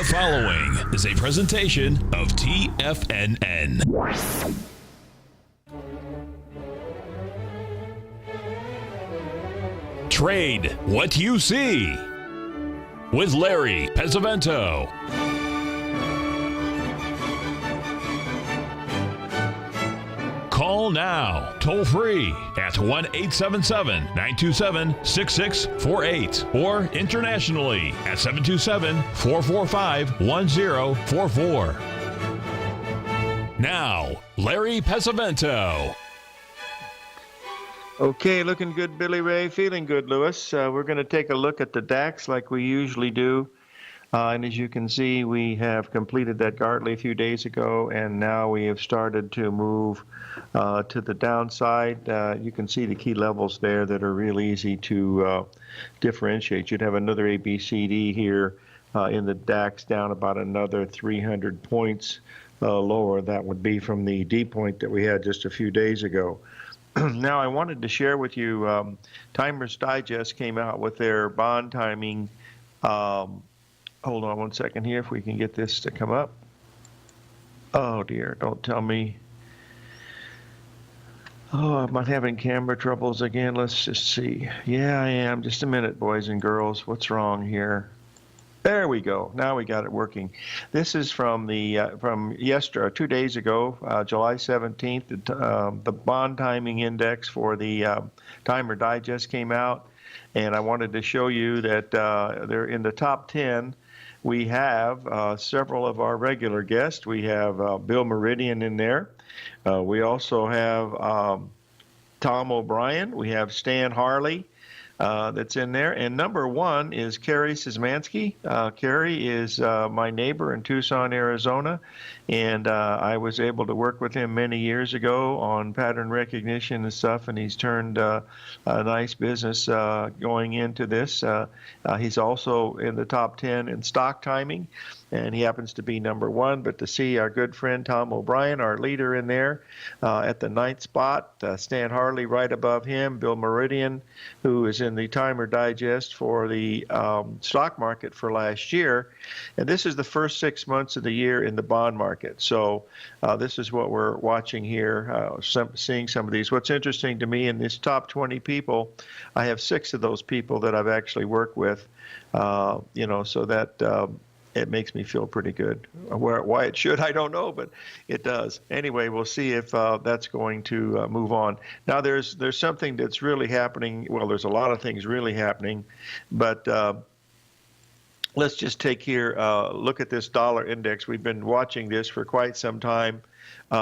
The following is a presentation of TFNN. Trade what you see with Larry Pesavento. Call now, toll free at 1-877-927-6648 or internationally at 727-445-1044. Now, Larry Pesavento. Okay, looking good, Billy Ray. Feeling good, Lewis. We're going to take a look at the DAX like we usually do. And as you can see, we have completed that Gartley a few days ago, and now we have started to move to the downside. You can see the key levels there that are real easy to differentiate. You'd have another ABCD here in the DAX down about another 300 points lower. That would be from the D point that we had just a few days ago. Now, I wanted to share with you, Timers Digest came out with their bond timing. Hold on one second here if we can get this to come up. Oh dear, don't tell me. Oh, I'm not having camera troubles again. Let's just see. Yeah, I am. Just a minute, boys and girls. What's wrong here? There we go. Now we got it working. This is from the from yesterday, 2 days ago, July 17th. The bond timing index for the Timer Digest came out, and I wanted to show you that they're in the top 10. We have several of our regular guests. We have Bill Meridian in there. We also have Tom O'Brien. We have Stan Harley that's in there. And number one is Kerry Szymanski. Kerry is my neighbor in Tucson, Arizona. And I was able to work with him many years ago on pattern recognition and stuff, and he's turned a nice business going into this. He's also in the top 10 in stock timing, and he happens to be number one. But to see our good friend Tom O'Brien, our leader in there, at the 9th spot, Stan Harley right above him, Bill Meridian, who is in the Timer Digest for the stock market for last year. And this is the first 6 months of the year in the bond market. So this is what we're watching here, seeing some of these. What's interesting to me in this top 20 people, I have 6 of those people that I've actually worked with, so that it makes me feel pretty good. Why it should, I don't know, but it does. Anyway, we'll see if that's going to move on. Now, there's something that's really happening. Well, there's a lot of things really happening, but let's just take here, look at this dollar index. We've been watching this for quite some time.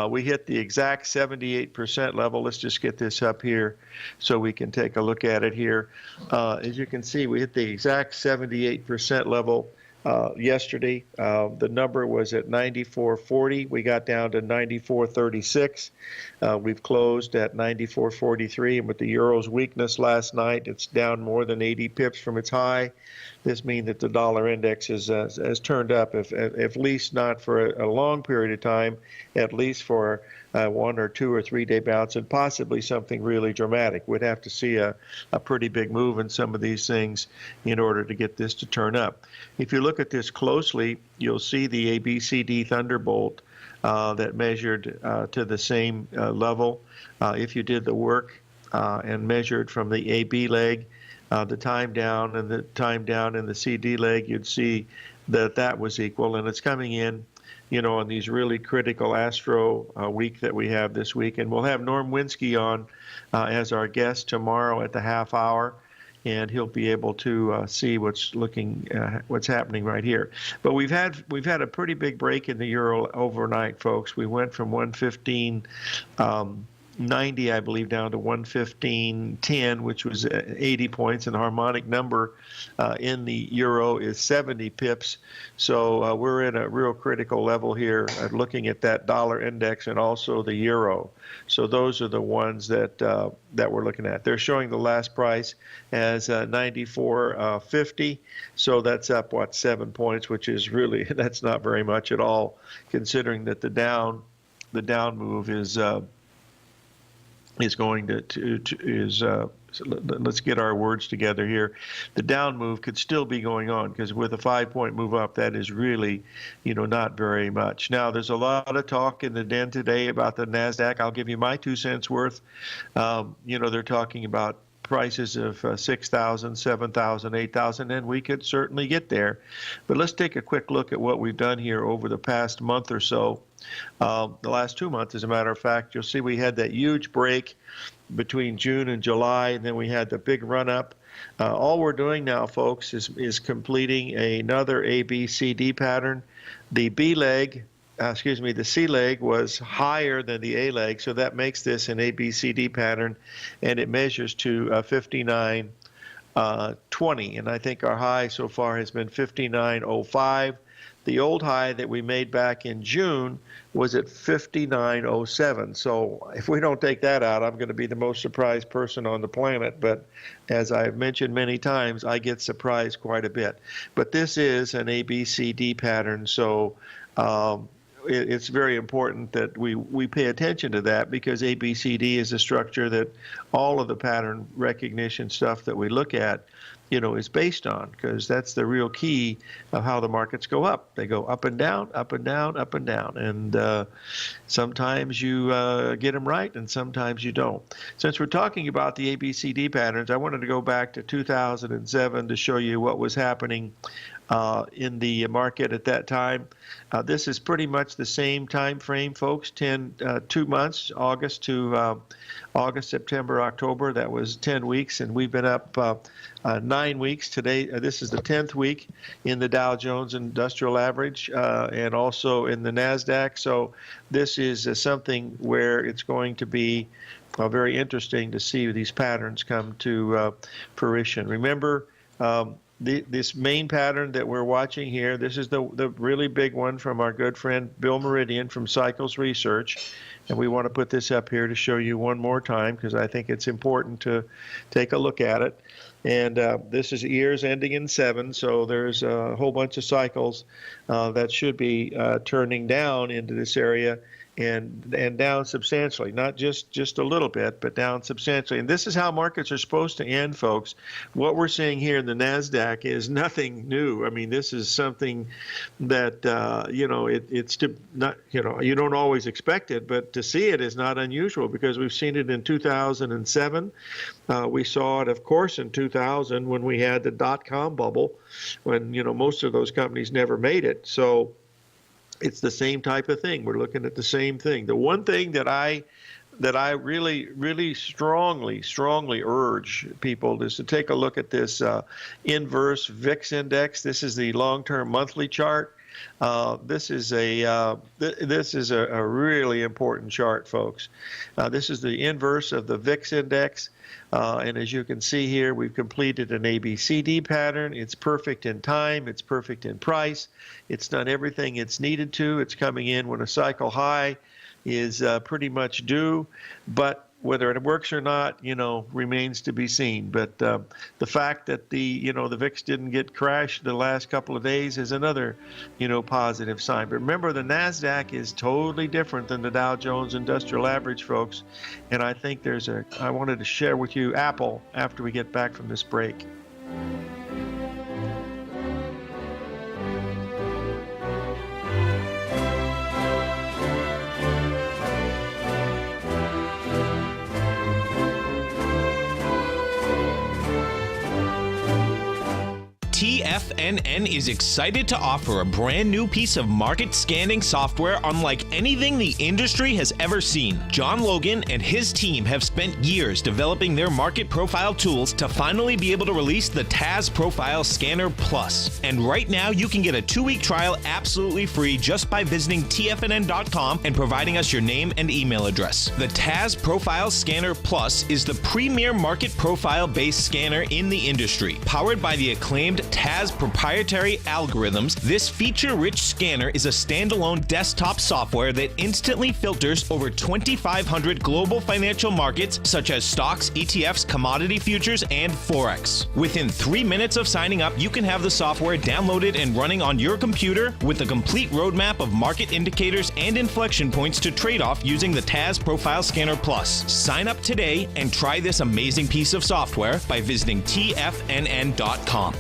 We hit the exact 78% level. Let's just get this up here so we can take a look at it here. As you can see, we hit the exact 78% level yesterday. The number was at 94.40. We got down to 94.36. We've closed at 94.43, and with the euro's weakness last night, it's down more than 80 pips from its high. This means that the dollar index has turned up, if at least not for a long period of time, at least for 1 or 2 or 3 day bounce, and possibly something really dramatic. We'd have to see a pretty big move in some of these things in order to get this to turn up. If you look at this closely, you'll see the ABCD Thunderbolt that measured to the same level. If you did the work and measured from the AB leg, the time down and the time down in the CD leg, you'd see that that was equal, and it's coming in, on these really critical astro week that we have this week. And we'll have Norm Winsky on as our guest tomorrow at the half hour, and he'll be able to see what's happening right here. But we've had a pretty big break in the euro overnight, folks. We went from 115.90, I believe, down to 115.10, which was 80 points, and the harmonic number in the euro is 70 pips. So we're in a real critical level here, looking at that dollar index and also the euro. So those are the ones that we're looking at. They're showing the last price as 94.50. So that's up 7 points, which is really, that's not very much at all, considering that the down move is is going so let's get our words together here. The down move could still be going on, because with a 5-point move up, that is really, not very much. Now, there's a lot of talk in the den today about the NASDAQ. I'll give you my 2 cents worth. They're talking about prices of 6,000, 7,000, 8,000, and we could certainly get there. But let's take a quick look at what we've done here over the past month or so. The last 2 months, as a matter of fact, you'll see we had that huge break between June and July, and then we had the big run up. All we're doing now, folks, is completing another ABCD pattern. The the C leg was higher than the A leg, so that makes this an ABCD pattern, and it measures to 59.20, and I think our high so far has been 59.05. The old high that we made back in June was at 59.07. So if we don't take that out, I'm going to be the most surprised person on the planet. But as I've mentioned many times, I get surprised quite a bit. But this is an ABCD pattern, so it's very important that we pay attention to that, because ABCD is a structure that all of the pattern recognition stuff that we look at is based on, because that's the real key of how the markets go up. They go up and down, up and down, up and down. And sometimes you get them right, and sometimes you don't. Since we're talking about the ABCD patterns, I wanted to go back to 2007 to show you what was happening in the market at that time. This is pretty much the same time frame, folks. 2 months, August, September, October. That was 10 weeks, and we've been up 9 weeks today. This is the 10th week in the Dow Jones Industrial Average, and also in the NASDAQ. So this is something where it's going to be very interesting to see these patterns come to fruition. Remember, this main pattern that we're watching here, this is the really big one from our good friend Bill Meridian from Cycles Research. And we want to put this up here to show you one more time, because I think it's important to take a look at it. And this is years ending in 7, so there's a whole bunch of cycles that should be turning down into this area, and down substantially, not just a little bit, but down substantially. And this is how markets are supposed to end, folks. What we're seeing here in the NASDAQ is nothing new. I mean, this is something that, it's not, you don't always expect it, but to see it is not unusual, because we've seen it in 2007. We saw it, of course, in 2000 when we had the dot-com bubble, when, most of those companies never made it. So it's the same type of thing. We're looking at the same thing. The one thing that I really strongly urge people is to take a look at this inverse VIX index. This is the long-term monthly chart. This is a really important chart, folks. This is the inverse of the VIX index. And as you can see here, we've completed an ABCD pattern. It's perfect in time. It's perfect in price. It's done everything it's needed to. It's coming in when a cycle high is pretty much due. But whether it works or not, remains to be seen. But the fact that the VIX didn't get crashed the last couple of days is another, positive sign. But remember, the NASDAQ is totally different than the Dow Jones Industrial Average, folks. And I think I wanted to share with you Apple after we get back from this break. TFNN is excited to offer a brand new piece of market scanning software unlike anything the industry has ever seen. John Logan and his team have spent years developing their market profile tools to finally be able to release the TAS Profile Scanner Plus. And right now you can get a 2-week trial absolutely free just by visiting TFNN.com and providing us your name and email address. The TAS Profile Scanner Plus is the premier market profile based scanner in the industry, powered by the acclaimed TAS TAS proprietary algorithms, this feature-rich scanner is a standalone desktop software that instantly filters over 2,500 global financial markets such as stocks, ETFs, commodity futures, and Forex. Within 3 minutes of signing up, you can have the software downloaded and running on your computer with a complete roadmap of market indicators and inflection points to trade off using the TAS Profile Scanner Plus. Sign up today and try this amazing piece of software by visiting TFNN.com.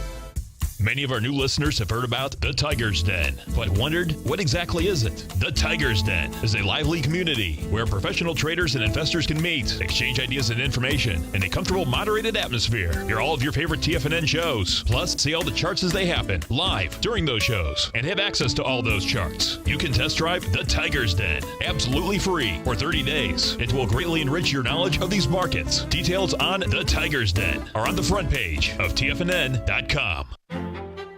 Many of our new listeners have heard about the Tiger's Den, but wondered, what exactly is it? The Tiger's Den is a lively community where professional traders and investors can meet, exchange ideas and information in a comfortable, moderated atmosphere. Hear all of your favorite TFNN shows, plus see all the charts as they happen, live during those shows, and have access to all those charts. You can test drive the Tiger's Den, absolutely free, for 30 days. It will greatly enrich your knowledge of these markets. Details on the Tiger's Den are on the front page of TFNN.com.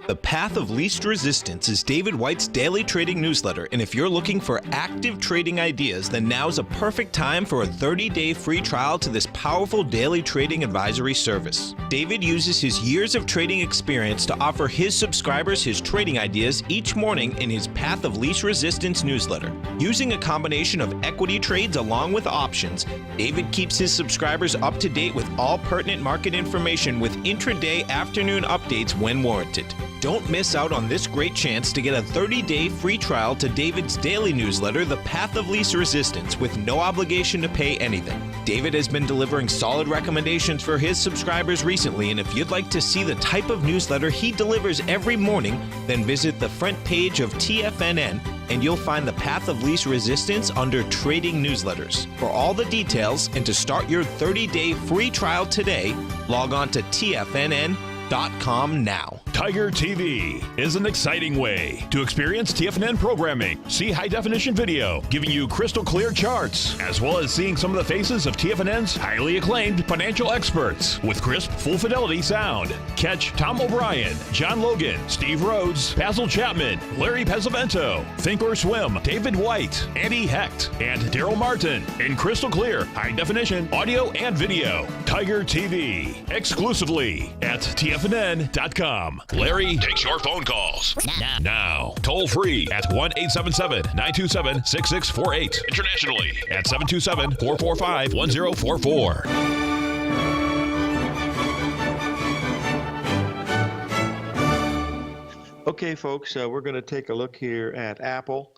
The Path of Least Resistance is David White's daily trading newsletter, and if you're looking for active trading ideas, then now's a perfect time for a 30-day free trial to this powerful daily trading advisory service. David uses his years of trading experience to offer his subscribers his trading ideas each morning in his Path of Least Resistance newsletter. Using a combination of equity trades along with options, David keeps his subscribers up to date with all pertinent market information with intraday afternoon updates when warranted. Don't miss out on this great chance to get a 30-day free trial to David's daily newsletter, The Path of Least Resistance, with no obligation to pay anything. David has been delivering solid recommendations for his subscribers recently, and if you'd like to see the type of newsletter he delivers every morning, then visit the front page of TFNN and you'll find the Path of Least Resistance under Trading Newsletters. For all the details and to start your 30-day free trial today, log on to TFNN.com now. Tiger TV is an exciting way to experience TFNN programming. See high-definition video, giving you crystal clear charts, as well as seeing some of the faces of TFNN's highly acclaimed financial experts with crisp, full-fidelity sound. Catch Tom O'Brien, John Logan, Steve Rhodes, Basil Chapman, Larry Pesavento, Think or Swim, David White, Andy Hecht, and Daryl Martin in crystal clear, high-definition audio and video. Tiger TV, exclusively at TFNN.com. Larry takes your phone calls now. Toll free at 1-877-927-6648. Internationally at 727-445-1044. Okay, folks, we're going to take a look here at Apple.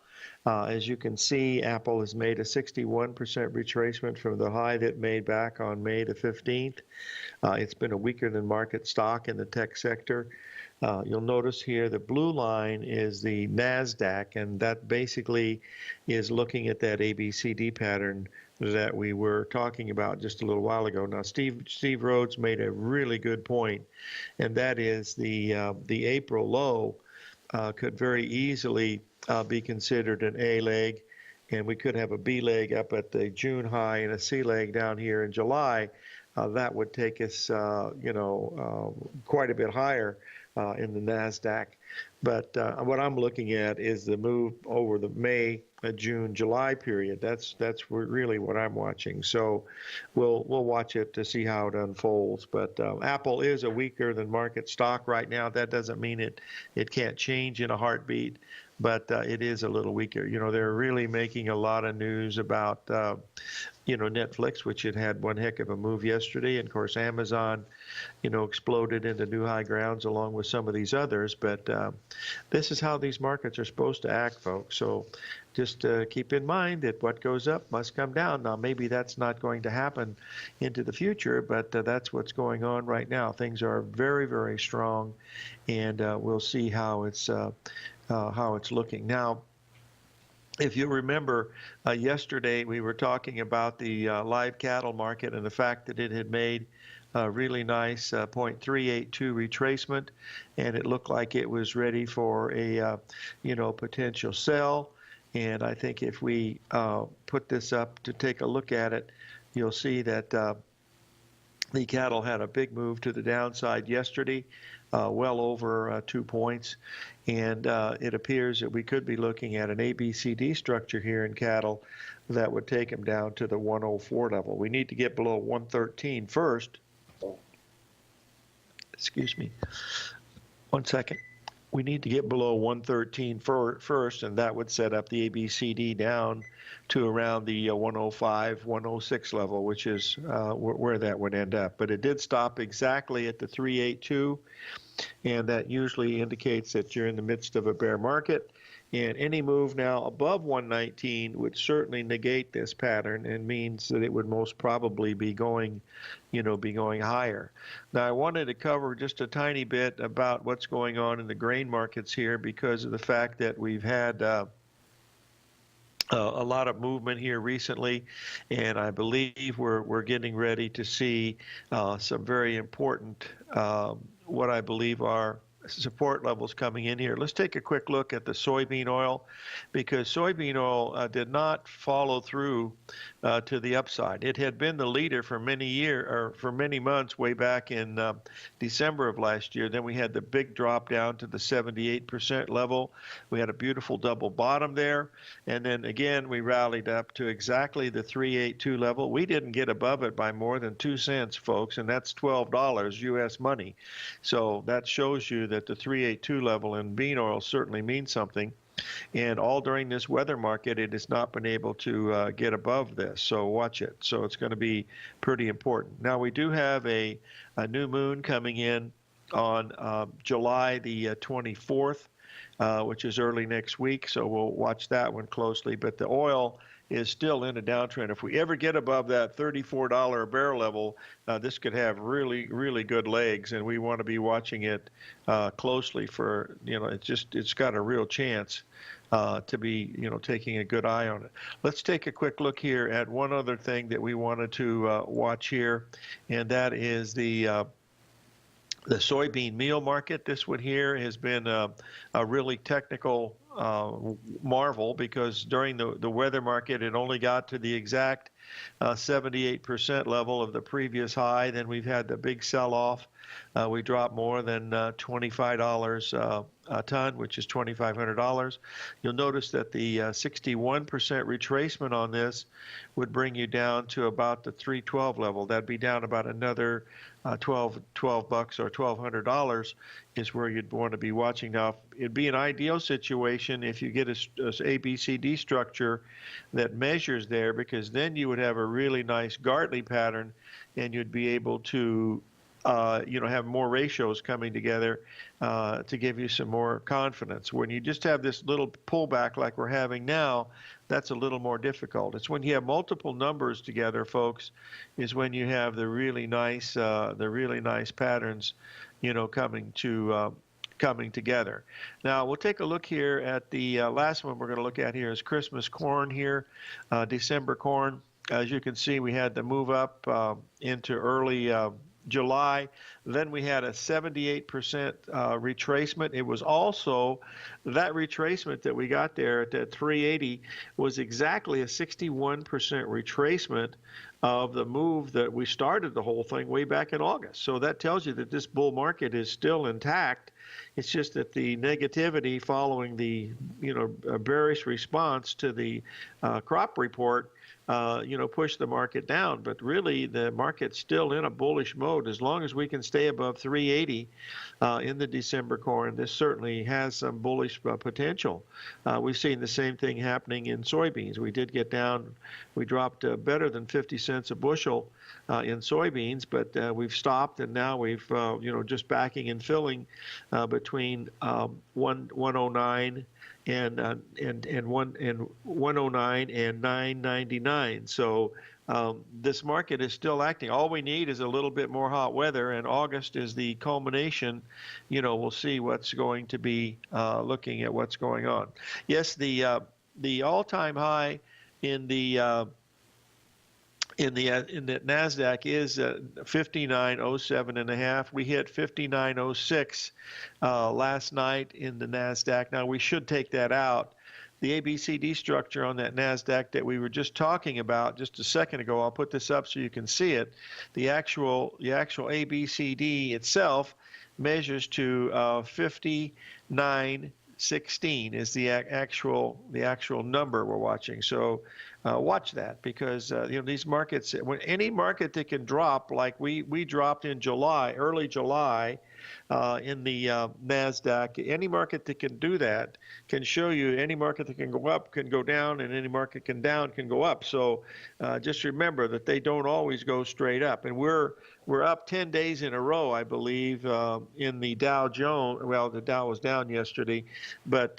As you can see, Apple has made a 61% retracement from the high that it made back on May the 15th. It's been a weaker than market stock in the tech sector. You'll notice here the blue line is the NASDAQ, and that basically is looking at that ABCD pattern that we were talking about just a little while ago. Now, Steve Rhodes made a really good point, and that is the April low could very easily be considered an A leg, and we could have a B leg up at the June high and a C leg down here in July. That would take us, quite a bit higher in the NASDAQ. But what I'm looking at is the move over the May, June, July period. That's really what I'm watching. So we'll watch it to see how it unfolds. But Apple is a weaker than market stock right now. That doesn't mean it can't change in a heartbeat, but it is a little weaker. They're really making a lot of news about Netflix, which had one heck of a move yesterday. And of course, Amazon, exploded into new high grounds along with some of these others. But this is how these markets are supposed to act, folks. So just keep in mind that what goes up must come down. Now, maybe that's not going to happen into the future, but that's what's going on right now. Things are very, very strong, and we'll see how it's looking. Now, if you remember, yesterday we were talking about the live cattle market and the fact that it had made a really nice 0.382 retracement, and it looked like it was ready for a potential sell. And I think if we put this up to take a look at it, you'll see that the cattle had a big move to the downside yesterday, well over 2 points. And it appears that we could be looking at an ABCD structure here in cattle that would take them down to the 104 level. We need to get below 113 first. Excuse me. One second. We need to get below 113 first, and that would set up the ABCD down to around the 105, 106 level, which is where that would end up. But it did stop exactly at the 382, and that usually indicates that you're in the midst of a bear market. And any move now above 119 would certainly negate this pattern and means that it would most probably be going, higher. Now, I wanted to cover just a tiny bit about what's going on in the grain markets here because of the fact that we've had a lot of movement here recently, and I believe we're getting ready to see some very important, what I believe are support levels coming in here. Let's take a quick look at the soybean oil, because soybean oil did not follow through to the upside. It had been the leader for many months way back in December of last year. Then we had the big drop down to the 78% level. We had a beautiful double bottom there, and then again we rallied up to exactly the 382 level. We didn't get above it by more than 2 cents, folks, and that's $12 US money. So that shows you that the 382 level in bean oil certainly means something. And all during this weather market, it has not been able to get above this. So watch it. So it's going to be pretty important. Now, we do have a new moon coming in on July the 24th, which is early next week. So we'll watch that one closely. But the oil is still in a downtrend. If we ever get above that $34 a barrel level, this could have really, really good legs, and we want to be watching it closely for, it's got a real chance to be, taking a good eye on it. Let's take a quick look here at one other thing that we wanted to watch here, and that is the soybean meal market. This one here has been a really technical marvel, because during the weather market it only got to the exact 78% level of the previous high. Then we've had the big sell-off. We dropped more than $25 a ton, which is $2,500. You'll notice that the 61% retracement on this would bring you down to about the 312 level. That'd be down about another $12 bucks or $1,200 is where you'd want to be watching. Now, it'd be an ideal situation if you get a ABCD structure that measures there, because then you would have a really nice Gartley pattern, and you'd be able to have more ratios coming together to give you some more confidence. When you just have this little pullback like we're having now, that's a little more difficult. It's when you have multiple numbers together, folks, is when you have the really nice patterns, coming together. Now, we'll take a look here at the last one we're going to look at here is Christmas corn here, December corn. As you can see, we had the move up into early July. Then we had a 78% retracement. It was also that retracement that we got there at that 380 was exactly a 61% retracement of the move that we started the whole thing way back in August. So that tells you that this bull market is still intact. It's just that the negativity following the bearish response to the crop report push the market down. But really, the market's still in a bullish mode. As long as we can stay above 380 in the December corn, this certainly has some bullish potential. We've seen the same thing happening in soybeans. We did get down. We dropped better than 50 cents a bushel in soybeans, but we've stopped, and now we've just backing and filling between 109 and 109 and 999. So this market is still acting. All we need is a little bit more hot weather, and August is the culmination. We'll see what's going to be looking at what's going on. Yes, the all-time high in the NASDAQ is 5907.5. We hit 5906 last night in the NASDAQ. Now, we should take that out. The ABCD structure on that NASDAQ that we were just talking about just a second ago, I'll put this up so you can see it. The actual ABCD itself measures to 5916 is the actual number we're watching. So watch that, because these markets, when any market that can drop, like we dropped in July, early July, in the NASDAQ, any market that can do that can show you any market that can go up can go down, and any market can go up. So just remember that they don't always go straight up. And we're up 10 days in a row, I believe, in the Dow Jones. Well, the Dow was down yesterday, but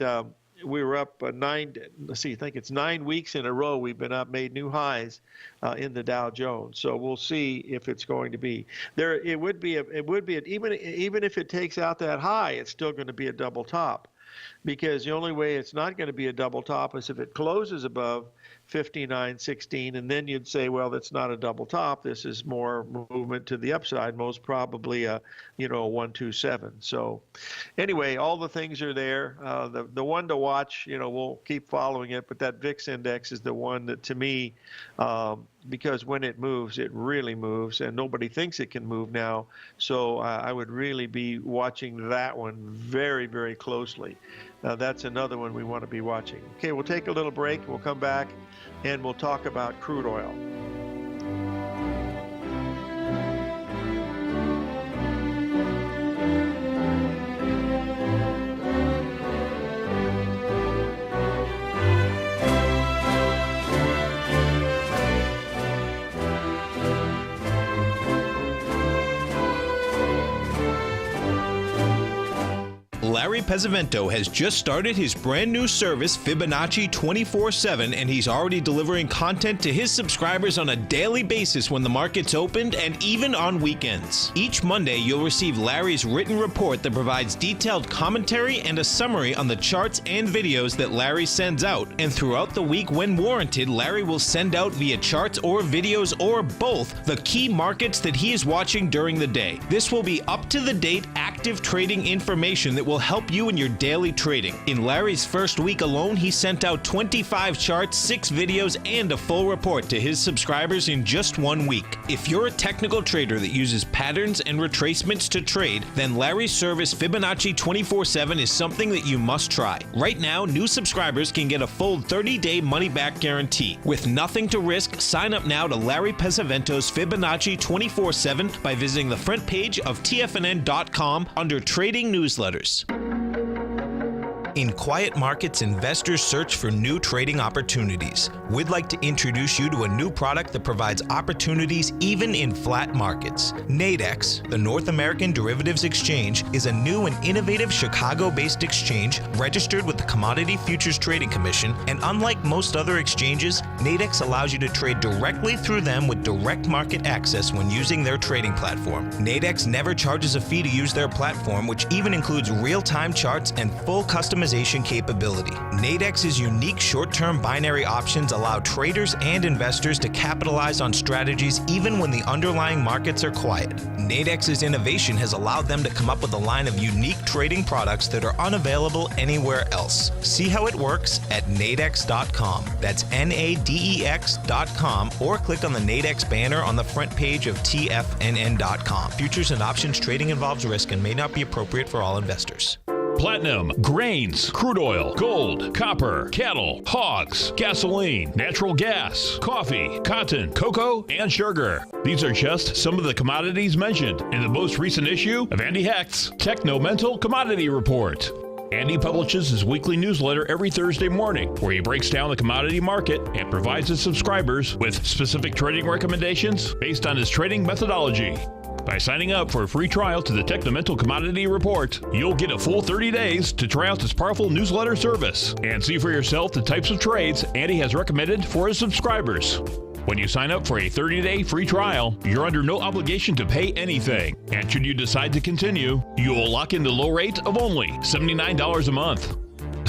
we were up I think it's 9 weeks in a row we've been up, made new highs in the Dow Jones. So we'll see if it's going to be there. It would be even if it takes out that high, it's still going to be a double top, because the only way it's not going to be a double top is if it closes above 59.16, and then you'd say, well, that's not a double top. This is more movement to the upside, most probably a 127. So anyway, all the things are there. The one to watch, we'll keep following it, but that VIX index is the one that, to me, because when it moves, it really moves, and nobody thinks it can move now. So I would really be watching that one very, very closely. That's another one we want to be watching. Okay, we'll take a little break. We'll come back, and we'll talk about crude oil. Larry Pesavento has just started his brand new service, Fibonacci 24/7, and he's already delivering content to his subscribers on a daily basis when the market's opened and even on weekends. Each Monday, you'll receive Larry's written report that provides detailed commentary and a summary on the charts and videos that Larry sends out. And throughout the week, when warranted, Larry will send out via charts or videos or both the key markets that he is watching during the day. This will be up-to-the-date, active trading information that will help you in your daily trading. In Larry's first week alone, he sent out 25 charts, 6 videos, and a full report to his subscribers in just 1 week. If you're a technical trader that uses patterns and retracements to trade, then Larry's service Fibonacci 24/7 is something that you must try. Right now, new subscribers can get a full 30-day money-back guarantee. With nothing to risk, sign up now to Larry Pesavento's Fibonacci 24/7 by visiting the front page of TFNN.com under Trading Newsletters. In quiet markets, investors search for new trading opportunities. We'd like to introduce you to a new product that provides opportunities even in flat markets. Nadex, the North American Derivatives Exchange, is a new and innovative Chicago-based exchange registered with the Commodity Futures Trading Commission, and unlike most other exchanges, Nadex allows you to trade directly through them with direct market access when using their trading platform. Nadex never charges a fee to use their platform, which even includes real-time charts and full customization capability. Nadex's unique short-term binary options allow traders and investors to capitalize on strategies even when the underlying markets are quiet. Nadex's innovation has allowed them to come up with a line of unique trading products that are unavailable anywhere else. See how it works at nadex.com. That's NADEX.com, or click on the Nadex banner on the front page of TFNN.com. Futures and options trading involves risk and may not be appropriate for all investors. Platinum, grains, crude oil, gold, copper, cattle, hogs, gasoline, natural gas, coffee, cotton, cocoa, and sugar. These are just some of the commodities mentioned in the most recent issue of Andy Hecht's Techno-Mental Commodity Report. Andy publishes his weekly newsletter every Thursday morning, where he breaks down the commodity market and provides his subscribers with specific trading recommendations based on his trading methodology. By signing up for a free trial to the Techno-Mental Commodity Report, you'll get a full 30 days to try out this powerful newsletter service and see for yourself the types of trades Andy has recommended for his subscribers. When you sign up for a 30-day free trial, you're under no obligation to pay anything. And should you decide to continue, you will lock in the low rate of only $79 a month.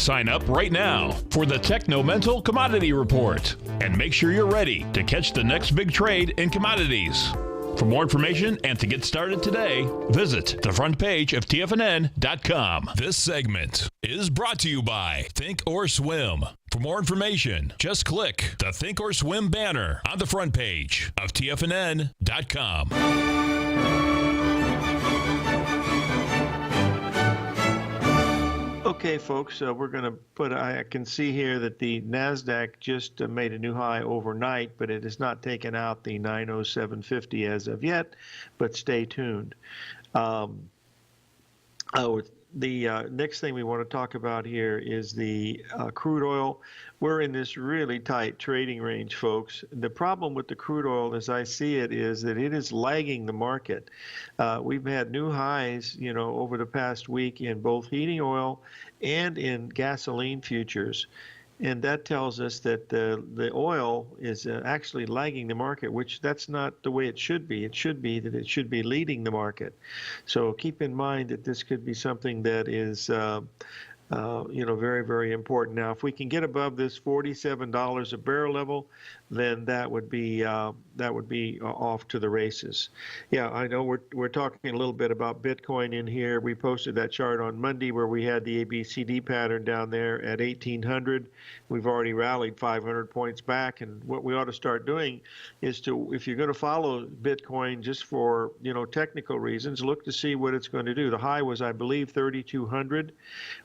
Sign up right now for the Techno-Mental Commodity Report and make sure you're ready to catch the next big trade in commodities. For more information and to get started today, visit the front page of TFNN.com. This segment is brought to you by Think or Swim. For more information, just click the Think or Swim banner on the front page of TFNN.com. Okay, Okay, folks, we're going to put, I can see here that the NASDAQ just made a new high overnight, but it has not taken out the 907.50 as of yet, but stay tuned. The next thing we want to talk about here is the crude oil. We're in this really tight trading range, folks. The problem with the crude oil, as I see it, is that it is lagging the market. We've had new highs, over the past week in both heating oil and in gasoline futures. And that tells us that the oil is actually lagging the market, which that's not the way it should be. It should be that it should be leading the market. So keep in mind that this could be something that is very, very important. Now, if we can get above this $47 a barrel level, then that would be off to the races. Yeah, I know we're talking a little bit about Bitcoin in here. We posted that chart on Monday where we had the ABCD pattern down there at 1800. We've already rallied 500 points back, and what we ought to start doing is to, if you're going to follow Bitcoin just for technical reasons, look to see what it's going to do. The high was, I believe, 3,200.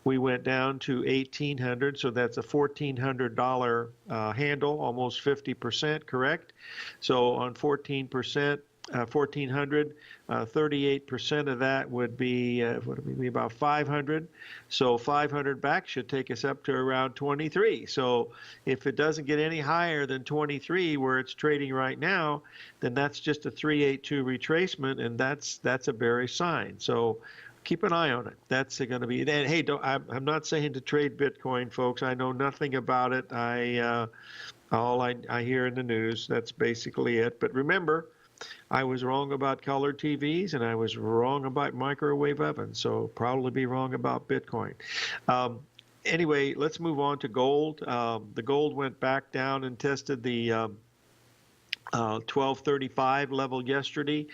We went down to 1,800, so that's a $1,400 handle, almost 50%, correct? So on 14%, 1,400, 38% of that would be about 500. So 500 back should take us up to around 23. So if it doesn't get any higher than 23 where it's trading right now, then that's just a 382 retracement, and that's a bearish sign. So keep an eye on it. That's going to be. And hey, I'm not saying to trade Bitcoin, folks. I know nothing about it. All I hear in the news. That's basically it. But remember, I was wrong about color TVs, and I was wrong about microwave ovens. So probably be wrong about Bitcoin. Anyway, let's move on to gold. The gold went back down and tested the 1235 level yesterday.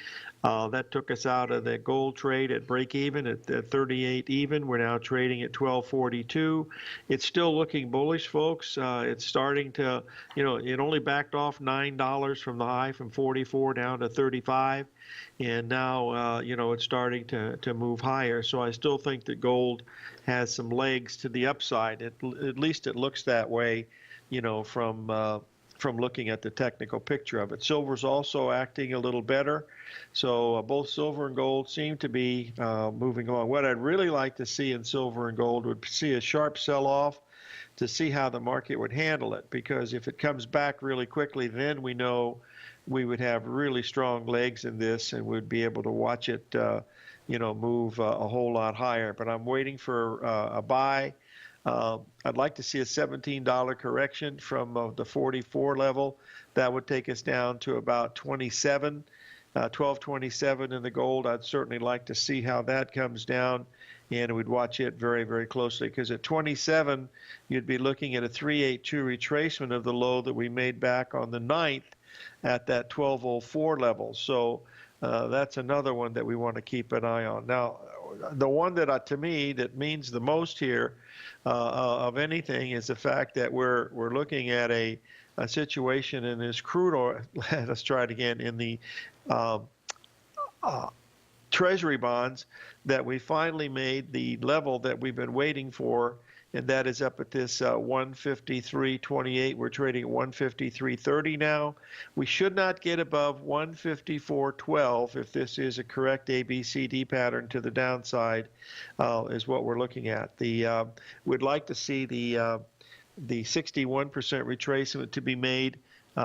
That took us out of the gold trade at break even at 38 even. We're now trading at 1242. It's still looking bullish, folks. It's starting to, it only backed off $9 from the high from 44 down to 35. And now, it's starting to move higher. So I still think that gold has some legs to the upside. At least it looks that way, from looking at the technical picture of it. Silver's also acting a little better. So both silver and gold seem to be moving along. What I'd really like to see in silver and gold would see a sharp sell-off to see how the market would handle it. Because if it comes back really quickly, then we know we would have really strong legs in this and would be able to watch it, move a whole lot higher. But I'm waiting for a buy. I'd like to see a $17 correction from the 44 level. That would take us down to about 27, 1227 in the gold. I'd certainly like to see how that comes down, and we'd watch it very, very closely, because at 27, you'd be looking at a 382 retracement of the low that we made back on the 9th at that 1204 level. So that's another one that we want to keep an eye on. Now, the one that to me that means the most here of anything is the fact that we're looking at a situation in this crude oil. Let's try it again, in the treasury bonds, that we finally made the level that we've been waiting for, and that is up at this 153.28. We're trading at 153.30 now. We should not get above 154.12 if this is a correct ABCD pattern to the downside, is what we're looking at. We'd like to see the 61% retracement to be made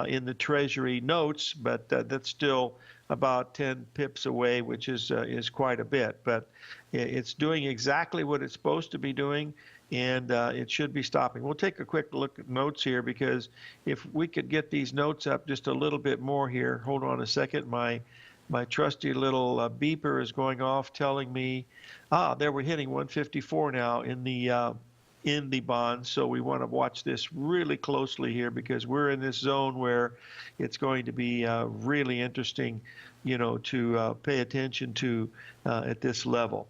in the Treasury notes, but that's still about 10 pips away, which is quite a bit. But it's doing exactly what it's supposed to be doing, and it should be stopping. We'll take a quick look at notes here, because if we could get these notes up just a little bit more here. Hold on a second. My trusty little beeper is going off telling me, there we're hitting 154 now in the bonds. So we want to watch this really closely here, because we're in this zone where it's going to be really interesting, to pay attention to at this level.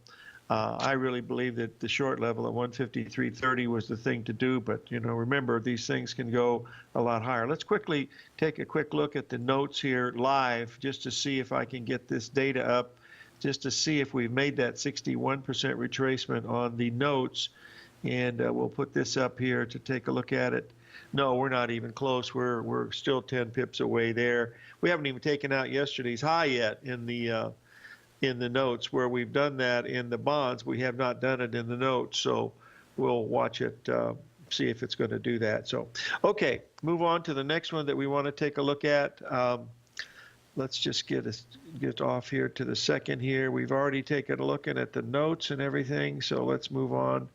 I really believe that the short level at 153.30 was the thing to do, but remember, these things can go a lot higher. Let's quickly take a quick look at the notes here live, just to see if I can get this data up, just to see if we've made that 61% retracement on the notes. and we'll put this up here to take a look at it. No, we're not even close. We're still 10 pips away there. We haven't even taken out yesterday's high yet in the notes. Where we've done that in the bonds, we have not done it in the notes. So we'll watch it, see if it's going to do that. So, okay, move on to the next one that we want to take a look at. Let's just get off here to the second here. We've already taken a look at the notes and everything. So let's move on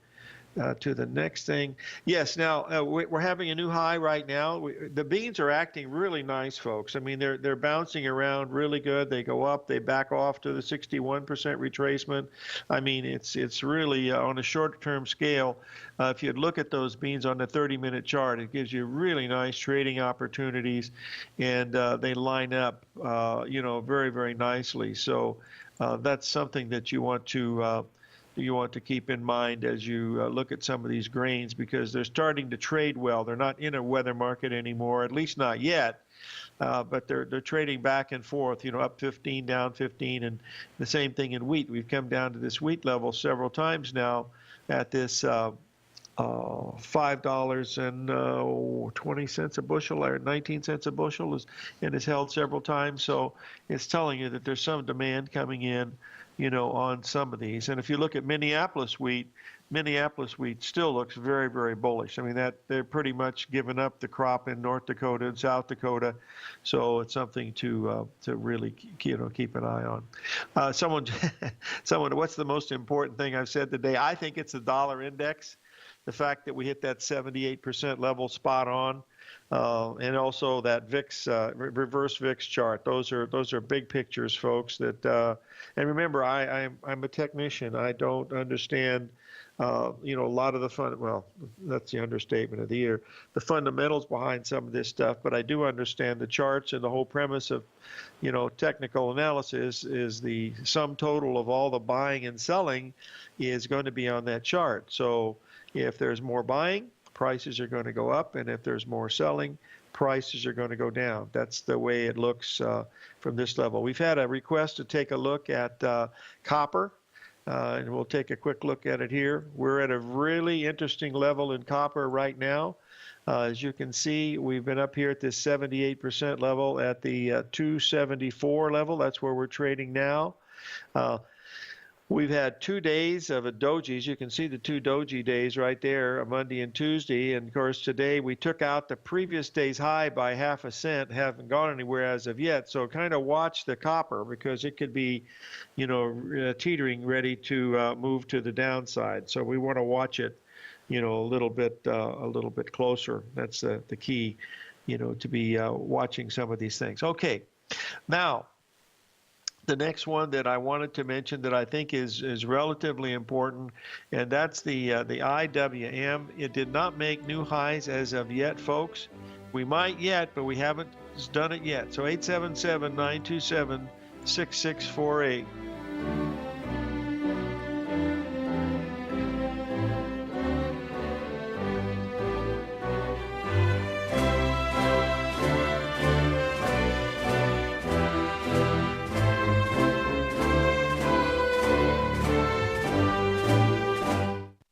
to the next thing. Yes, now we're having a new high right now. The beans are acting really nice, folks. I mean, they're bouncing around really good. They go up, they back off to the 61% retracement. I mean, it's really on a short-term scale. If you look at those beans on the 30-minute chart, it gives you really nice trading opportunities, and they line up, very, very nicely. So that's something that you want to keep in mind as you look at some of these grains, because they're starting to trade well. They're not in a weather market anymore, at least not yet, but they're trading back and forth, up 15, down 15, and the same thing in wheat. We've come down to this wheat level several times now at this $5.20 a bushel or 19 cents a bushel and is held several times. So it's telling you that there's some demand coming in, on some of these. And if you look at Minneapolis wheat still looks very, very bullish. I mean, that they're pretty much given up the crop in North Dakota and South Dakota. So it's something to really, keep an eye on. Someone, what's the most important thing I've said today? I think it's the dollar index. The fact that we hit that 78% level spot on, and also that VIX, reverse VIX chart. Those are big pictures, folks. That and remember, I'm a technician. I don't understand, a lot of the fun. Well, that's the understatement of the year. The fundamentals behind some of this stuff, but I do understand the charts, and the whole premise of, technical analysis is the sum total of all the buying and selling is going to be on that chart. So if there's more buying, prices are going to go up, and if there's more selling, prices are going to go down. That's the way it looks from this level. We've had a request to take a look at copper, and we'll take a quick look at it here. We're at a really interesting level in copper right now. As you can see, we've been up here at this 78% level at the 274 level. That's where we're trading now. We've had 2 days of a dojis. You can see the 2 doji days right there, a Monday and Tuesday. And of course, today we took out the previous day's high by half a cent. Haven't gone anywhere as of yet. So kind of watch the copper, because it could be, teetering, ready to move to the downside. So we want to watch it, a little bit closer. That's the key, to be watching some of these things. Okay, now, the next one that I wanted to mention that I think is relatively important, and that's the IWM. It did not make new highs as of yet, folks. We might yet, but we haven't done it yet. So 877-927-6648.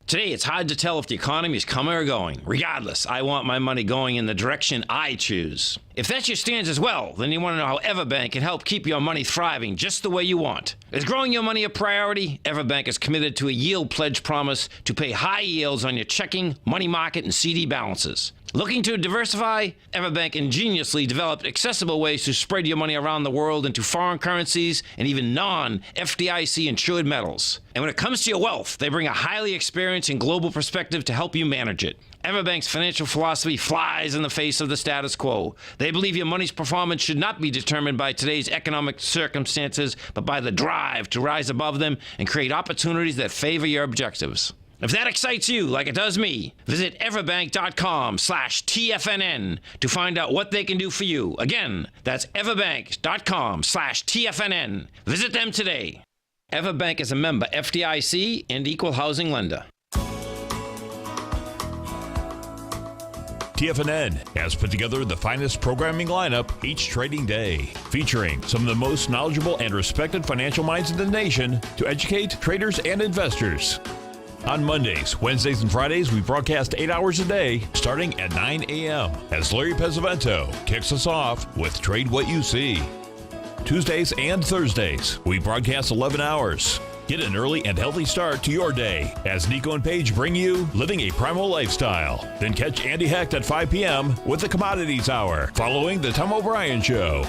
Today, it's hard to tell if the economy is coming or going. Regardless, I want my money going in the direction I choose. If that's your stance as well, then you want to know how Everbank can help keep your money thriving just the way you want. Is growing your money a priority? Everbank is committed to a yield pledge promise to pay high yields on your checking, money market, and CD balances. Looking to diversify? Everbank ingeniously developed accessible ways to spread your money around the world into foreign currencies and even non-FDIC insured metals. And when it comes to your wealth, they bring a highly experienced and global perspective to help you manage it. Everbank's financial philosophy flies in the face of the status quo. They believe your money's performance should not be determined by today's economic circumstances, but by the drive to rise above them and create opportunities that favor your objectives. If that excites you like it does me, visit everbank.com/TFNN to find out what they can do for you. Again, that's everbank.com/TFNN. Visit them today. Everbank is a member FDIC and equal housing lender. TFNN has put together the finest programming lineup each trading day, featuring some of the most knowledgeable and respected financial minds in the nation to educate traders and investors. On Mondays, Wednesdays, and Fridays, we broadcast 8 hours a day, starting at 9 a.m. as Larry Pesavento kicks us off with Trade What You See. Tuesdays and Thursdays, we broadcast 11 hours. Get an early and healthy start to your day as Nico and Paige bring you Living a Primal Lifestyle. Then catch Andy Hecht at 5 p.m. with the Commodities Hour, following the Tom O'Brien Show.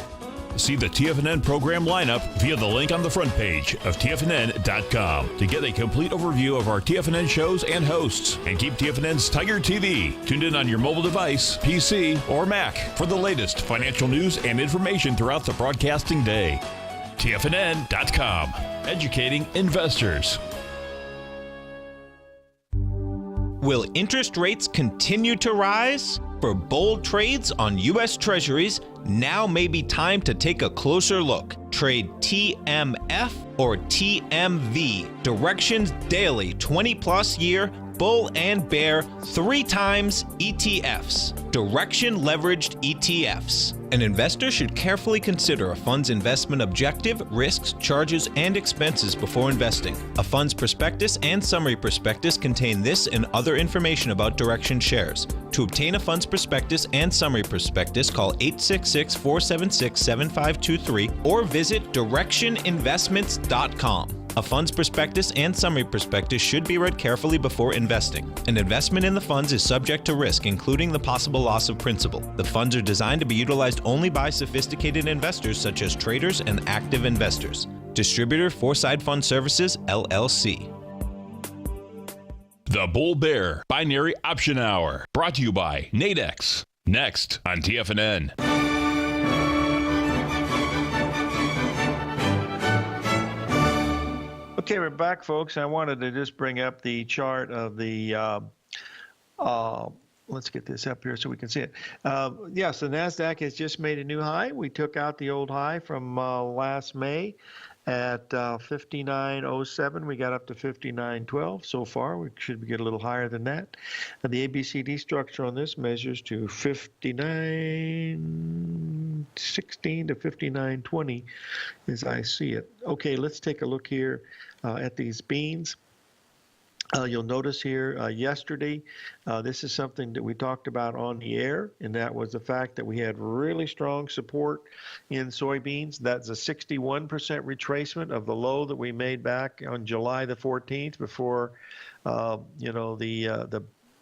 See the TFNN program lineup via the link on the front page of TFNN.com to get a complete overview of our TFNN shows and hosts. And keep TFNN's Tiger TV tuned in on your mobile device, PC, or Mac for the latest financial news and information throughout the broadcasting day. TFNN.com, educating investors. Will interest rates continue to rise? For bold trades on U.S. Treasuries, now may be time to take a closer look. Trade TMF or TMV, Directions Daily 20-plus year bull and bear 3 times ETFs, direction leveraged ETFs. An investor should carefully consider a fund's investment objective, risks, charges, and expenses before investing. A fund's prospectus and summary prospectus contain this and other information about Direction shares. To obtain a fund's prospectus and summary prospectus, call 866-476-7523 or visit directioninvestments.com. A fund's prospectus and summary prospectus should be read carefully before investing. An investment in the funds is subject to risk, including the possible loss of principal. The funds are designed to be utilized only by sophisticated investors such as traders and active investors. Distributor Foreside Fund Services, LLC. The Bull Bear Binary Option Hour, brought to you by Nadex. Next on TFNN. Okay, we're back, folks. I wanted to just bring up the chart of the, let's get this up here so we can see it. Yes, the NASDAQ has just made a new high. We took out the old high from last May at 59.07. We got up to 59.12 so far. We should get a little higher than that. And the ABCD structure on this measures to 59.16 to 59.20 as I see it. Okay, let's take a look here at these beans. You'll notice here yesterday, this is something that we talked about on the air, and that was the fact that we had really strong support in soybeans. That's a 61% retracement of the low that we made back on July the 14th before,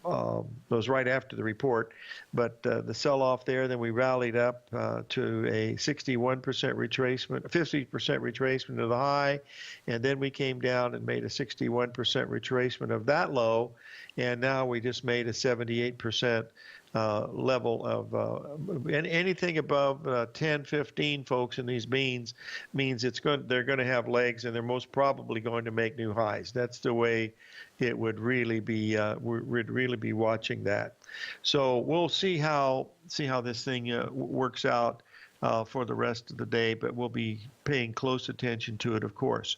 it was right after the report, but the sell-off there, then we rallied up to a 61% retracement, 50% retracement of the high, and then we came down and made a 61% retracement of that low, and now we just made a 78% level of and anything above 10, 15 folks in these beans means they're going to have legs, and they're most probably going to make new highs. That's the way it would really be. We'd really be watching that. So we'll see how this thing works out for the rest of the day, but we'll be paying close attention to it, of course.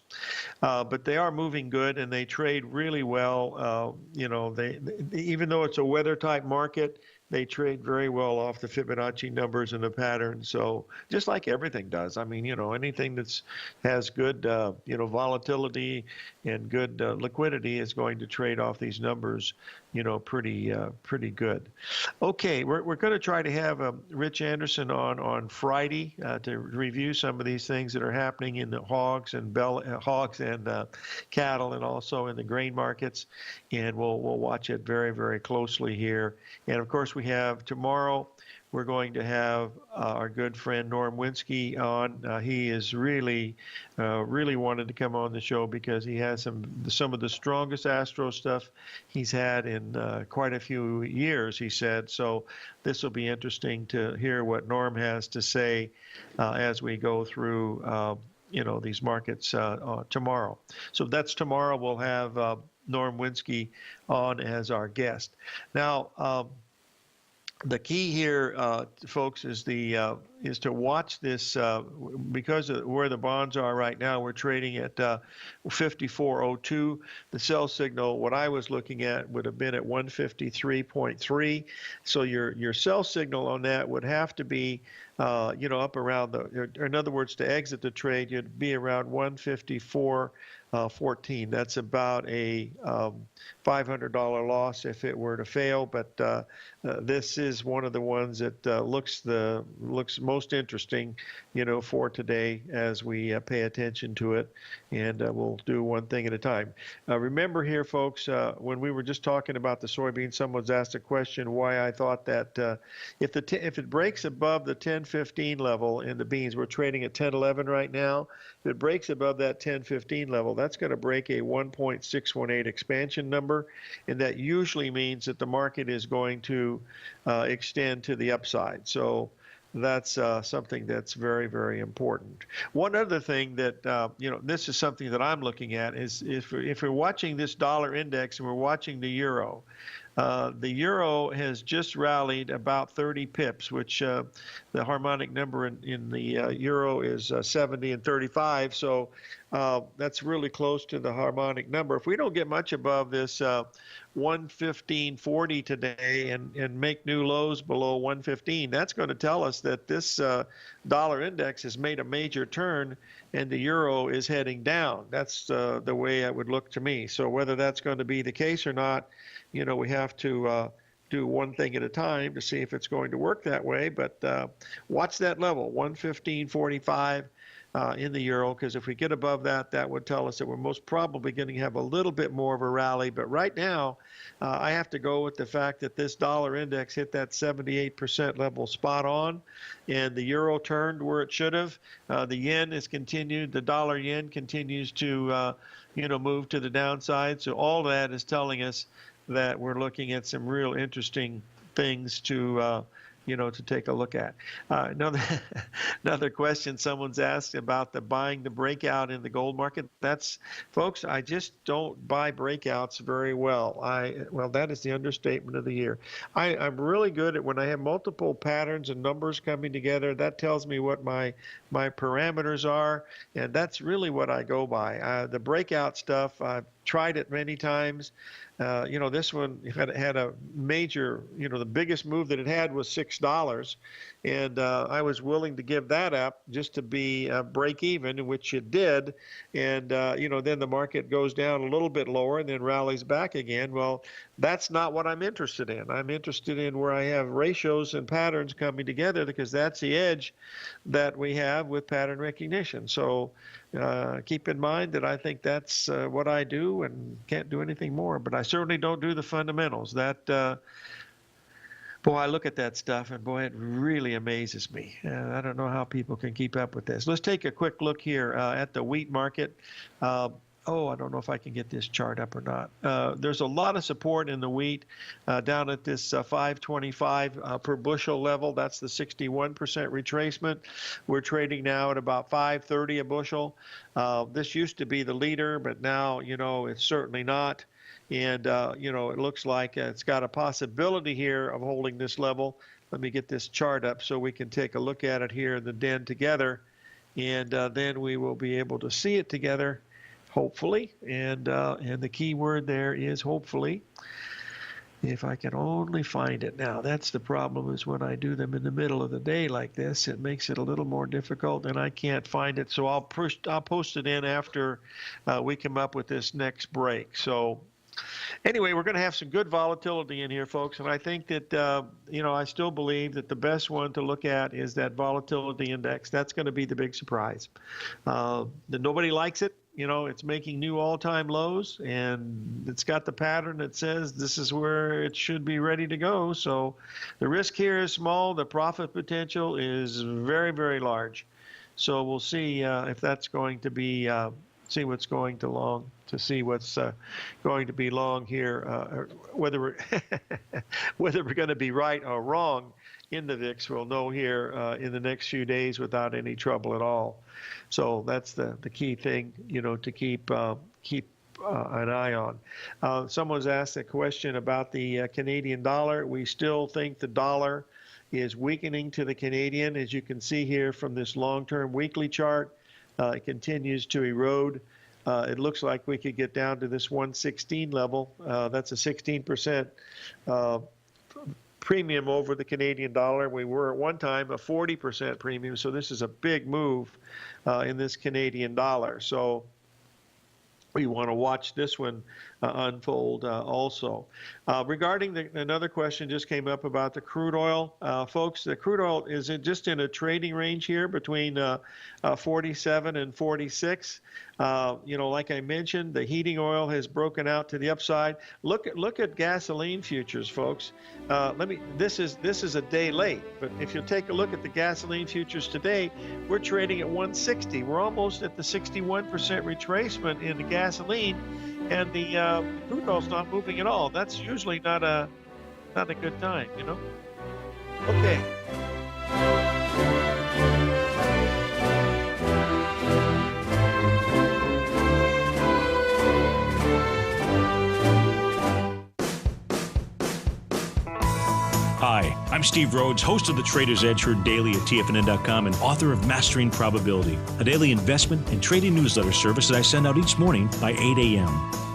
But they are moving good, and they trade really well. They even though it's a weather type market, they trade very well off the Fibonacci numbers and the pattern. So just like everything does. I mean, anything that's has good, volatility and good liquidity is going to trade off these numbers, pretty good. Okay, we're going to try to have Rich Anderson on Friday to review some of these things that are happening in the hogs and cattle, and also in the grain markets, and we'll watch it very, very closely here. And of course, we have tomorrow, we're going to have our good friend Norm Winsky on. He is really wanted to come on the show because he has some of the strongest astro stuff he's had in quite a few years, he said. So this will be interesting to hear what Norm has to say as we go through these markets tomorrow. So that's tomorrow. We'll have Norm Winsky on as our guest. Now, the key here, folks, is the watch this because of where the bonds are right now. We're trading at 54.02. The sell signal, what I was looking at, would have been at 153.3. So your sell signal on that would have to be up around or in other words, to exit the trade, you'd be around 154.14. That's about a $500 loss if it were to fail. But this is one of the ones that looks most interesting, for today as we pay attention to it, and we'll do one thing at a time. Remember here, folks, when we were just talking about the soybean, someone's asked a question why I thought that if it breaks above the 10.15 level in the beans, we're trading at 10.11 right now. If it breaks above that 10.15 level, that's going to break a 1.618 expansion number, and that usually means that the market is going to extend to the upside. So that's something that's very, very important. One other thing that, this is something that I'm looking at is if we're watching this dollar index and we're watching the euro, the euro has just rallied about 30 pips, which the harmonic number in the euro is 70 and 35. So that's really close to the harmonic number. If we don't get much above this 115.40 today and make new lows below 115, that's going to tell us that this dollar index has made a major turn and the euro is heading down. That's the way it would look to me. So whether that's going to be the case or not, we have to do one thing at a time to see if it's going to work that way. But watch that level, 115.45 in the euro, because if we get above that, that would tell us that we're most probably going to have a little bit more of a rally. But right now, I have to go with the fact that this dollar index hit that 78% level spot on, and the euro turned where it should have. The yen has continued, the dollar yen continues to, move to the downside. So all that is telling us that we're looking at some real interesting things to take a look at. Another question someone's asked about buying the breakout in the gold market. That's, folks, I just don't buy breakouts very well. That is the understatement of the year. I'm really good at when I have multiple patterns and numbers coming together. That tells me what my parameters are, and that's really what I go by. The breakout stuff, I've tried it many times. This one had a major, the biggest move that it had was $6. And I was willing to give that up just to be break even, which it did. And, then the market goes down a little bit lower and then rallies back again. Well, that's not what I'm interested in. I'm interested in where I have ratios and patterns coming together, because that's the edge that we have with pattern recognition. So keep in mind that I think that's what I do and can't do anything more. But I certainly don't do the fundamentals. That boy, I look at that stuff and boy, it really amazes me. I don't know how people can keep up with this. Let's take a quick look here at the wheat market. I don't know if I can get this chart up or not. There's a lot of support in the wheat down at this 525 per bushel level. That's the 61% retracement. We're trading now at about 530 a bushel. This used to be the leader, but now, it's certainly not. And, it looks like it's got a possibility here of holding this level. Let me get this chart up so we can take a look at it here in the den together. And then we will be able to see it together, hopefully. And the key word there is hopefully. If I can only find it. Now, that's the problem, is when I do them in the middle of the day like this, it makes it a little more difficult, and I can't find it. So I'll post it in after we come up with this next break. So anyway, we're going to have some good volatility in here, folks, and I think that, I still believe that the best one to look at is that volatility index. That's going to be the big surprise. Nobody likes it. It's making new all-time lows, and it's got the pattern that says this is where it should be ready to go. So the risk here is small. The profit potential is very, very large. So we'll see if that's going to be see what's going to long to see what's going to be long here. Whether we're going to be right or wrong in the VIX, we'll know here in the next few days without any trouble at all. So that's the key thing, to keep an eye on. Someone's asked a question about the Canadian dollar. We still think the dollar is weakening to the Canadian. As you can see here from this long-term weekly chart, it continues to erode. It looks like we could get down to this 116 level. That's a 16% premium over the Canadian dollar. We were at one time a 40% premium, so this is a big move in this Canadian dollar. So we want to watch this one unfold also. Regarding another question just came up about the crude oil. Folks, the crude oil is just in a trading range here between 47 and 46. Like I mentioned, the heating oil has broken out to the upside. Look at gasoline futures, folks. This is a day late, but if you take a look at the gasoline futures today, we're trading at 160. We're almost at the 61% retracement in the gasoline, and the crude oil's not moving at all. That's usually not a good time, Okay. Hi, I'm Steve Rhodes, host of the Trader's Edge heard daily at TFNN.com and author of Mastering Probability, a daily investment and trading newsletter service that I send out each morning by 8 a.m.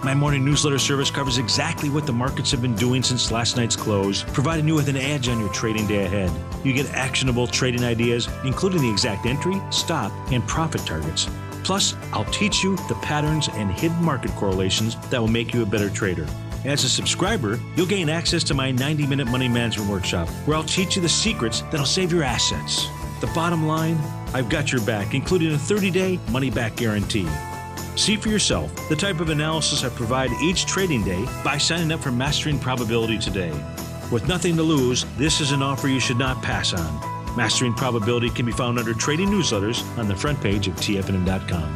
My morning newsletter service covers exactly what the markets have been doing since last night's close, providing you with an edge on your trading day ahead. You get actionable trading ideas, including the exact entry, stop, and profit targets. Plus, I'll teach you the patterns and hidden market correlations that will make you a better trader. As a subscriber, you'll gain access to my 90-minute money management workshop, where I'll teach you the secrets that'll save your assets. The bottom line, I've got your back, including a 30-day money-back guarantee. See for yourself the type of analysis I provide each trading day by signing up for Mastering Probability today. With nothing to lose, this is an offer you should not pass on. Mastering Probability can be found under Trading Newsletters on the front page of TFNN.com.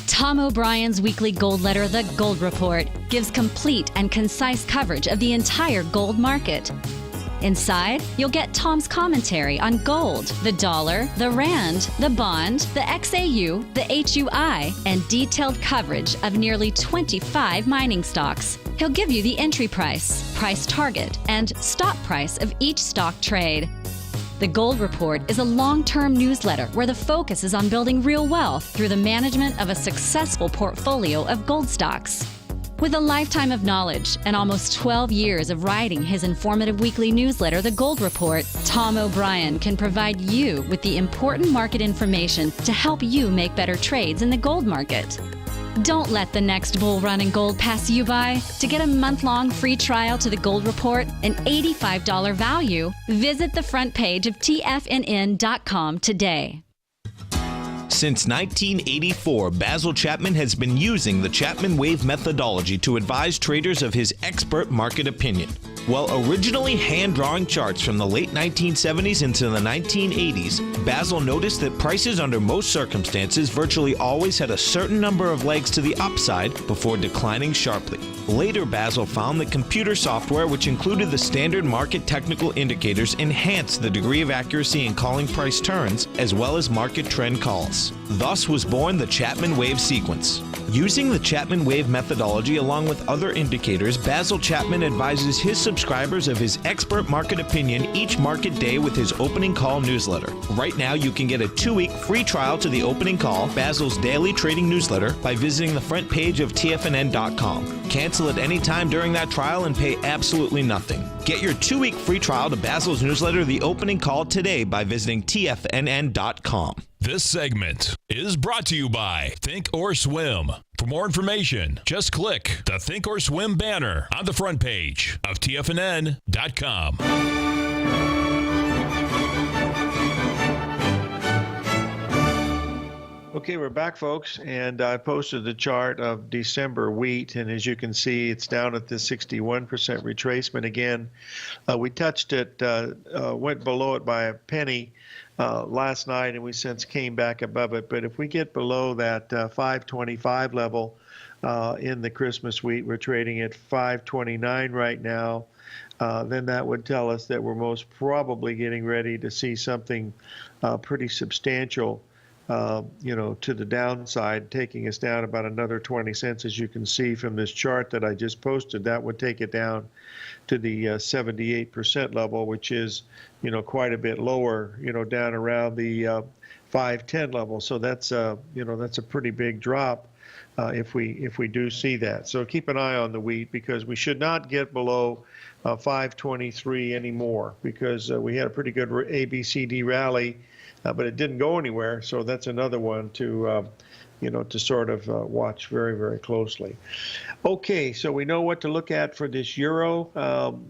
Tom O'Brien's weekly gold letter, The Gold Report, gives complete and concise coverage of the entire gold market. Inside, you'll get Tom's commentary on gold, the dollar, the rand, the bond, the XAU, the HUI, and detailed coverage of nearly 25 mining stocks. He'll give you the entry price, price target, and stop price of each stock trade. The Gold Report is a long-term newsletter where the focus is on building real wealth through the management of a successful portfolio of gold stocks. With a lifetime of knowledge and almost 12 years of writing his informative weekly newsletter, The Gold Report, Tom O'Brien can provide you with the important market information to help you make better trades in the gold market. Don't let the next bull run in gold pass you by. To get a month-long free trial to the Gold Report, an $85 value, visit the front page of TFNN.com today. Since 1984, Basil Chapman has been using the Chapman Wave methodology to advise traders of his expert market opinion. While originally hand-drawing charts from the late 1970s into the 1980s, Basil noticed that prices under most circumstances virtually always had a certain number of legs to the upside before declining sharply. Later, Basil found that computer software, which included the standard market technical indicators, enhanced the degree of accuracy in calling price turns, as well as market trend calls. Thus was born the Chapman Wave sequence. Using the Chapman Wave methodology along with other indicators, Basil Chapman advises his subscribers of his expert market opinion each market day with his opening call newsletter. Right now, you can get a 2-week free trial to the opening call, Basil's daily trading newsletter, by visiting the front page of TFNN.com. Cancel at any time during that trial and pay absolutely nothing. Get your 2-week free trial to Basil's newsletter, The Opening Call, today by visiting TFNN.com. This segment is brought to you by Think or Swim. For more information, just click the Think or Swim banner on the front page of TFNN.com. Okay, we're back, folks, and I posted the chart of December wheat, and as you can see, it's down at the 61% retracement again. We touched it, went below it by a penny last night, and we since came back above it. But if we get below that 525 level in the Christmas wheat, we're trading at 529 right now, then that would tell us that we're most probably getting ready to see something pretty substantial to the downside, taking us down about another 20 cents, as you can see from this chart that I just posted. That would take it down to the 78% level, which is, quite a bit lower, down around the 510 level. So that's a pretty big drop if we do see that. So keep an eye on the wheat, because we should not get below 523 anymore, because we had a pretty good ABCD rally, but it didn't go anywhere. So that's another one to sort of watch very, very closely. Okay, so we know what to look at for this euro.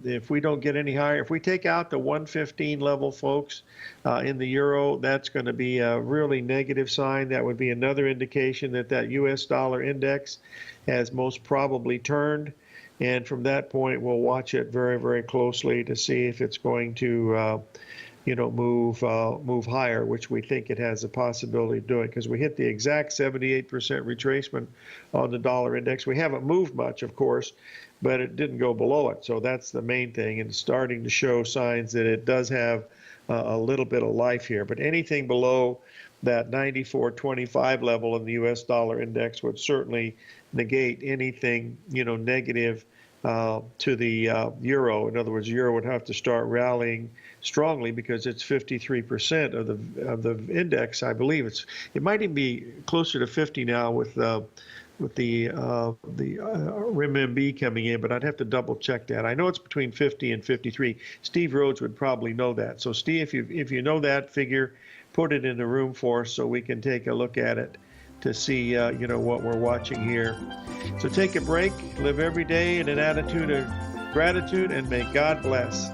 If we don't get any higher, if we take out the 115 level, folks, in the euro, that's going to be a really negative sign. That would be another indication that U.S. dollar index has most probably turned. And from that point, we'll watch it very, very closely to see if it's going to move higher, which we think it has a possibility of doing, because we hit the exact 78% retracement on the dollar index. We haven't moved much, of course, but it didn't go below it. So that's the main thing, and it's starting to show signs that it does have a little bit of life here. But anything below that 94.25 level in the U.S. dollar index would certainly negate anything, negative to the euro. In other words, euro would have to start rallying strongly, because it's 53% of the index. I believe it might even be closer to 50 now with the renminbi coming in, but I'd have to double check that. I know it's between 50 and 53. Steve Rhodes would probably know that. So Steve, if you know that figure, put it in the room for us so we can take a look at it to see what we're watching here. So take a break, live every day in an attitude of gratitude, and may God bless.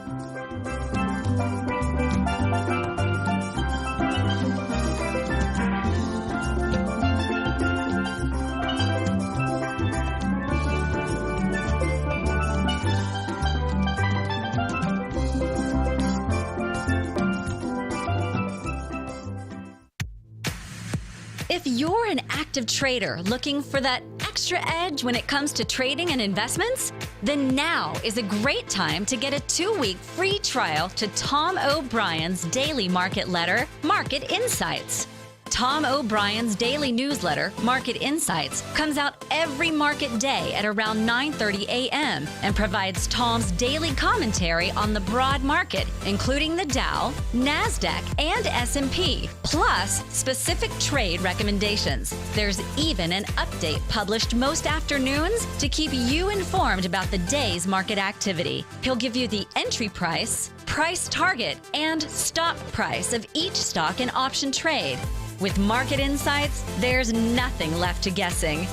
If you're an active trader looking for that extra edge when it comes to trading and investments, then now is a great time to get a 2-week free trial to Tom O'Brien's daily market letter, Market Insights. Tom O'Brien's daily newsletter, Market Insights, comes out every market day at around 9:30 a.m. and provides Tom's daily commentary on the broad market, including the Dow, NASDAQ, and S&P, plus specific trade recommendations. There's even an update published most afternoons to keep you informed about the day's market activity. He'll give you the entry price, price target, and stop price of each stock and option trade. With Market Insights, there's nothing left to guessing.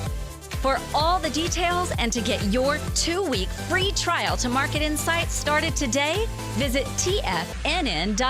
For all the details and to get your 2-week free trial to Market Insights started today, visit TFNN.com.